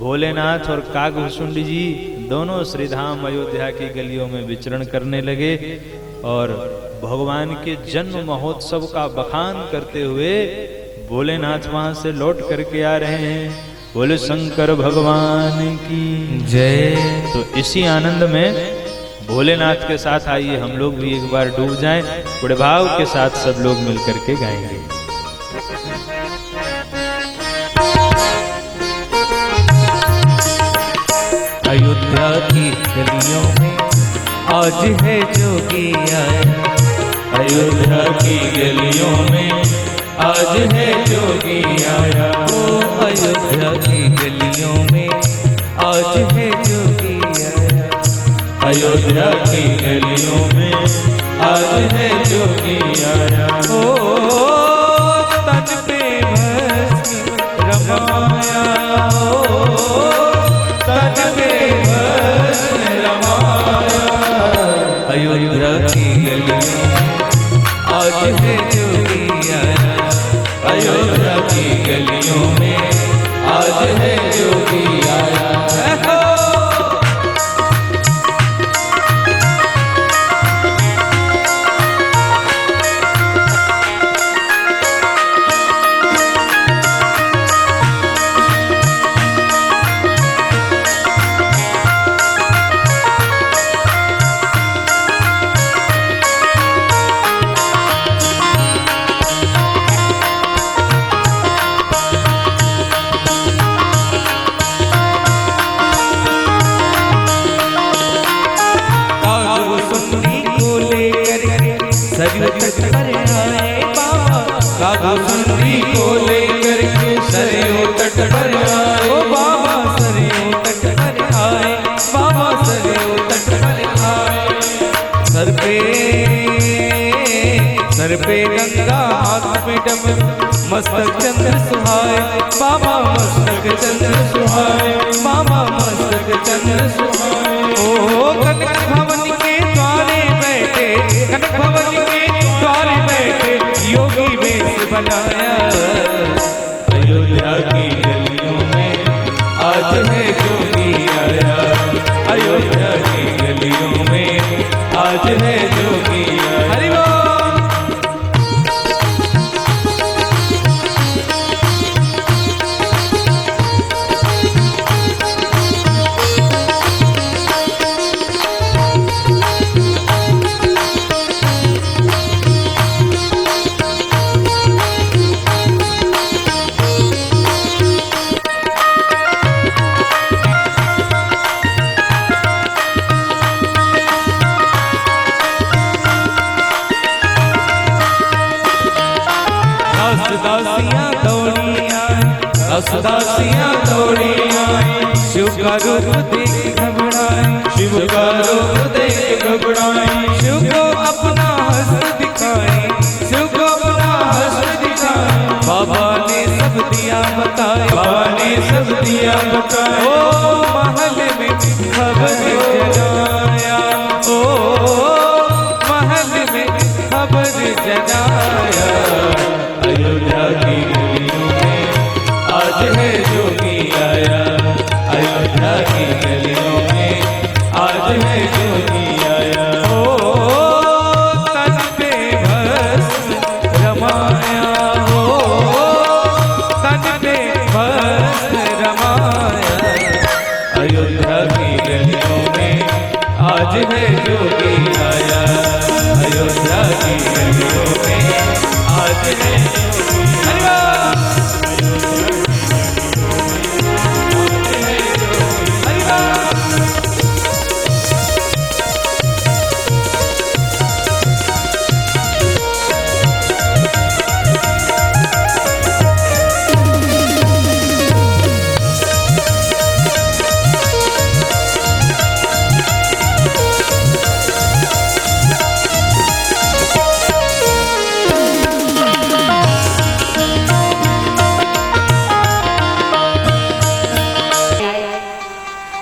भोलेनाथ और कागभूषुंड जी दोनों श्रीधाम अयोध्या की गलियों में विचरण करने लगे और भगवान के जन्म महोत्सव का बखान करते हुए भोलेनाथ वहां से लौट करके आ रहे हैं। बोले शंकर भगवान की जय। तो इसी आनंद में भोलेनाथ के साथ आइए हम लोग भी एक बार डूब जाएं, बड़े भाव के साथ सब लोग मिलकर के गाएंगे। अयोध्या की गलियों में आज है जोगी आया, अयोध्या की गलियों में आज है जोगी आया। ओ अयोध्या की गलियों में आज है जोगी आया, अयोध्या की गलियों में आज है जोगी आया। ओ तन पे भस्म रमाया, तन पे भस्म रमाया। अयोध्या की गलियों में आज है जोगी आया, अयोध्या की गलियों में आज है जोगी आया। सरयू तट पर आए बाबा, कागभूषुंडी को लेकर के सरयू तट पर आए। ओ बाबा सरयू तट पर आए, बाबा सरयू तट पर आए। सर पे गंगा हाथ में डमरू, मस्तक चंद्र सुहाए बाबा, मस्तक चंद्र सुहाए बाबा, मस्तक चंद्र सुहाए। ओ कनक भवन के द्वारे बैठे, कनक भवन के द्वारे बैठे योगी वेश बनाया। अयोध्या की गलियों में आज है जोगी आया, अयोध्या की गलियों में आज है जोगी आया। हरि बोल। दासियां दौड़ी आई, शिव का रूप देख घबराए, शिव का रूप देख घबराए। शिव को अपना हस्त दिखाए, शिव को अपना हस्त दिखाए। बाबा ने सब दिया बताए, बाबा ने सब दिया बताए। ओ महल में खबर जगाया, ओ महल में खबर जगाया। अयोध्या की गलियों में आज है जोगी आया, अयोध्या की गलियों में आज है जोगी आया। ओ तन पे भस्म रमाया, ओ तन पे भस्म रमाया। अयोध्या की गलियों में आज है जोगी आया, अयोध्या की गलियों में आज है जोगी आया।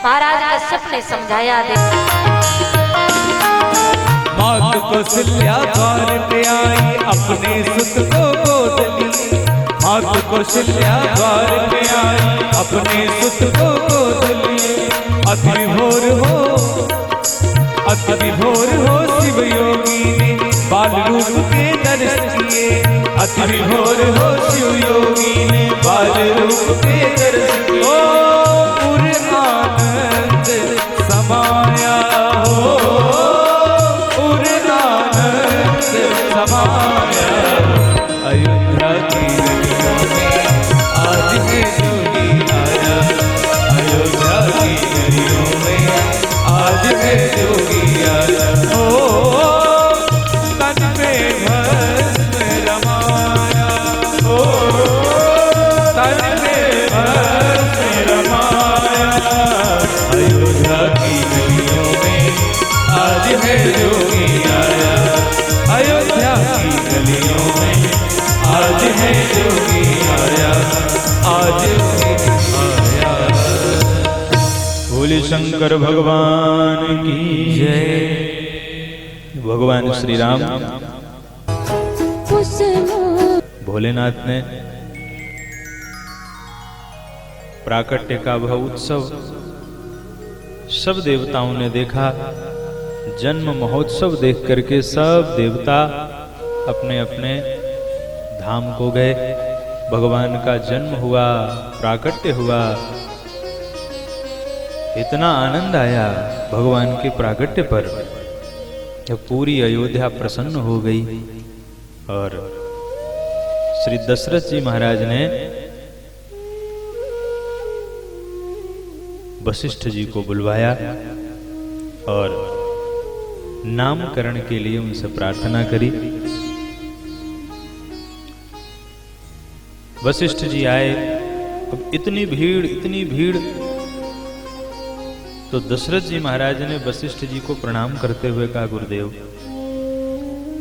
महाराज कश्यप ने समझाया दे। मात कौशल्या द्वार पे आई, अपने सुत को गोद ली। मात कौशल्या द्वार पे आई, अपने सुत को विभोर हो शिव योगी ने बाल रूप के दर्श किए। पूर्ण आनंद समाया हो, पूर्ण आनंद समाया। अयोध्या की गलियों में आज है जोगी आया, अयोध्या की गलियों में आज है जोगी आया। हो तन पे भस्म रमाया, हो तन पे भस्म रमाया। अयोध्या की गलियों में आज है जोगी आया, अयोध्या की गलियों में आज है जोगी आया, आज है आया। बोले शंकर भगवान की जय। भगवान श्री राम भोलेनाथ ने प्राकट्य का वह उत्सव सब देवताओं ने देखा। जन्म महोत्सव देख करके सब देवता अपने अपने धाम को गए। भगवान का जन्म हुआ, प्राकट्य हुआ। इतना आनंद आया भगवान के प्राकट्य पर, पूरी अयोध्या प्रसन्न हो गई। और श्री दशरथ जी महाराज ने वशिष्ठ जी को बुलवाया और नामकरण के लिए उनसे प्रार्थना करी। वशिष्ठ जी आए। अब इतनी भीड़ तो दशरथ जी महाराज ने वशिष्ठ जी को प्रणाम करते हुए कहा, गुरुदेव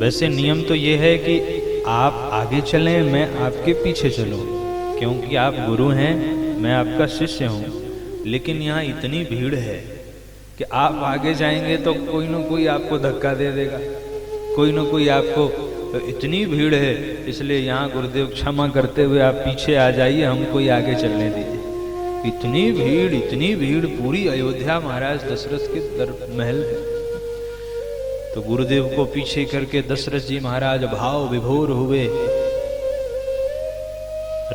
वैसे नियम तो ये है कि आप आगे चलें, मैं आपके पीछे चलूं, क्योंकि आप गुरु हैं, मैं आपका शिष्य हूं। लेकिन यहाँ इतनी भीड़ है कि आप आगे जाएंगे तो कोई ना कोई आपको धक्का दे देगा, कोई ना कोई आपको, तो इतनी भीड़ है, इसलिए यहाँ गुरुदेव क्षमा करते हुए आप पीछे आ जाइए, हमको ही आगे चलने दीजिए। इतनी भीड़ पूरी अयोध्या महाराज दशरथ के महल है। तो गुरुदेव को पीछे करके दशरथ जी महाराज भाव विभोर हुए,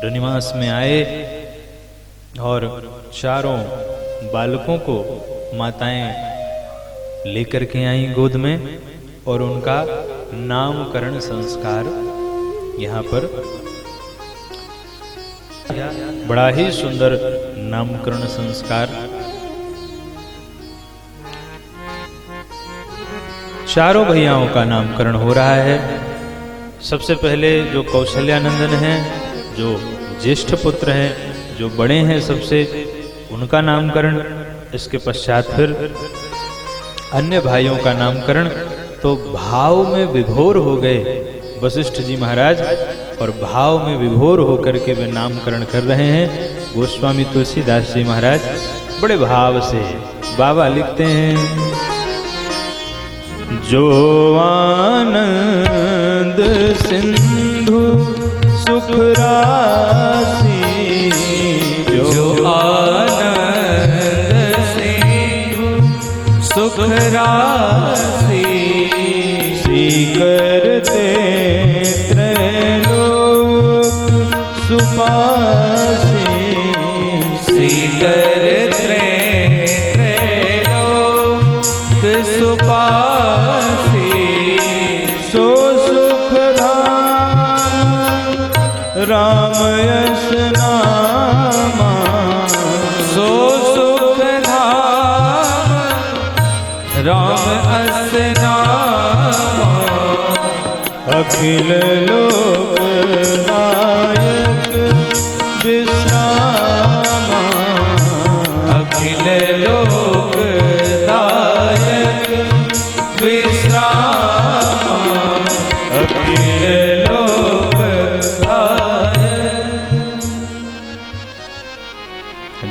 रनिवास में आए और चारों बालकों को माताएं लेकर के आई गोद में और उनका नामकरण संस्कार यहाँ पर बड़ा ही सुंदर नामकरण संस्कार। चारों भैयाओं का नामकरण हो रहा है। सबसे पहले जो कौशल्यानंदन हैं, जो ज्येष्ठ पुत्र हैं, जो बड़े हैं सबसे, उनका नामकरण। इसके पश्चात फिर अन्य भाइयों का नामकरण। तो भाव में विभोर हो गए वशिष्ठ जी महाराज और भाव में विभोर होकर के वे नामकरण कर रहे हैं। गोस्वामी तुलसीदास जी महाराज बड़े भाव से बाबा लिखते हैं, जो आनंद सिंधु सुख राशि, जो आनंद सिंधु सुख राशि, करते त्रैलोक सुपासी, श्रीकर त्रैलोक सुपासी, सो सुख धाम राम यश नामा, सो सुख धाम राम अस नामा, अखिल लोक नायक विश्रामा, अखिल लोक दायक विश्रामा, अखिल लोक दायक।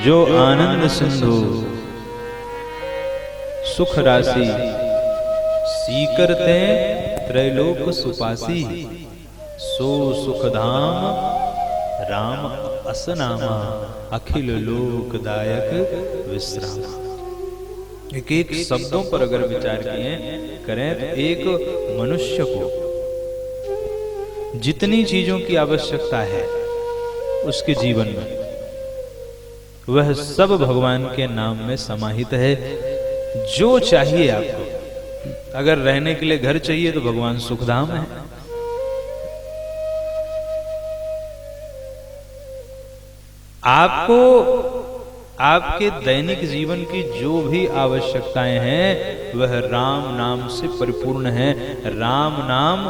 जो आनंद सिंधु सुख राशि, सीकरते त्रैलोक सुपासी, सो सुख धाम राम असनामा, अखिल लोकदायक विश्राम। एक एक शब्दों पर अगर विचार किए करें तो एक मनुष्य को जितनी चीजों की आवश्यकता है उसके जीवन में, वह सब भगवान के नाम में समाहित है। जो चाहिए आपको, अगर रहने के लिए घर चाहिए तो भगवान सुखधाम है, आपको आपके दैनिक जीवन की जो भी आवश्यकताएं हैं वह राम नाम से परिपूर्ण है। राम नाम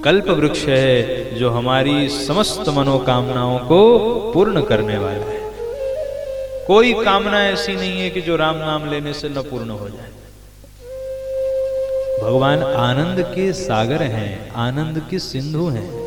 कल्प वृक्ष है जो हमारी समस्त मनोकामनाओं को पूर्ण करने वाला है। कोई कामना ऐसी नहीं है कि जो राम नाम लेने से न पूर्ण हो जाए। भगवान आनंद के सागर हैं, आनंद के सिंधु हैं।